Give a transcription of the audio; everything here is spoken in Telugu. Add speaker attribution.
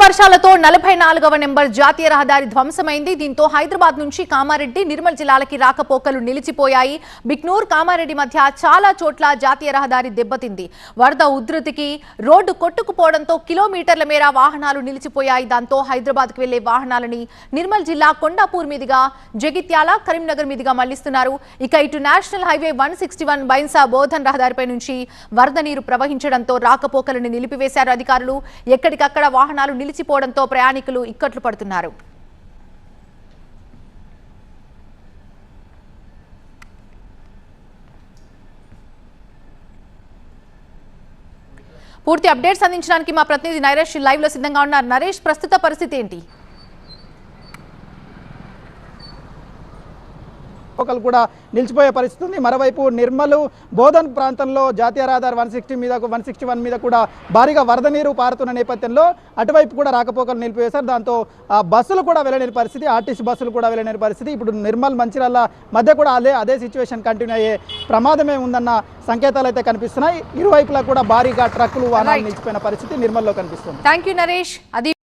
Speaker 1: వర్షాలతో 44వ నెంబర్ జాతీయ రహదారి ధ్వంసమైంది. దీంతో హైదరాబాద్ నుంచి కామారెడ్డి, నిర్మల్ జిల్లాలకి రాకపోకలు నిలిచిపోయాయి. బిక్నూర్, కామారెడ్డి మధ్య చాలా చోట్ల జాతీయ రహదారి దెబ్బతింది. వరద ఉధృతికి రోడ్డు కొట్టుకుపోవడంతో కిలోమీటర్ల మేర వాహనాలు నిలిచిపోయాయి. దాంతో హైదరాబాద్కు వెళ్లే వాహనాలని నిర్మల్ జిల్లా కొండాపూర్ మీదుగా జగిత్యాల, కరీంనగర్ మీదుగా మళ్లిస్తున్నారు. ఇక ఇటు నేషనల్ హైవే 161 బైన్సా బోధన్ రహదారిపై నుంచి వరద నీరు ప్రవహించడంతో రాకపోకలను నిలిపివేశారు అధికారులు. ఎక్కడికక్కడ వాహనాలు నిలిచిపోవడంతో ప్రయాణికులు ఇక్కట్లు పడుతున్నారు. పూర్తి అప్డేట్స్ అందించడానికి మా ప్రతినిధి నరేష్ లైవ్ లో సిద్ధంగా ఉన్నారు. నరేష్, ప్రస్తుత పరిస్థితి ఏంటి?
Speaker 2: ఒకరు కూడా నిలిచిపోయే పరిస్థితి ఉంది. మరోవైపు నిర్మల్ బోధన్ ప్రాంతంలో జాతీయ రహదారి 161 మీద కూడా భారీగా వరద నీరు పారుతున్న నేపథ్యంలో అటువైపు కూడా రాకపోకలు నిలిపివేశారు. దాంతో బస్సులు కూడా వెళ్ళలేని పరిస్థితి, ఆర్టీసీ బస్సులు కూడా వెళ్ళలేని పరిస్థితి. ఇప్పుడు నిర్మల్ మంచిర్యాల మధ్య కూడా అదే సిచ్యువేషన్ కంటిన్యూ అయ్యే ప్రమాదమే ఉందన్న సంకేతాలు అయితే కనిపిస్తున్నాయి. ఇరువైపులా కూడా భారీగా ట్రక్కులు, వాహనాలు నిలిచిపోయిన పరిస్థితి నిర్మల్లో కనిపిస్తుంది.
Speaker 1: థాంక్యూ నరేష్.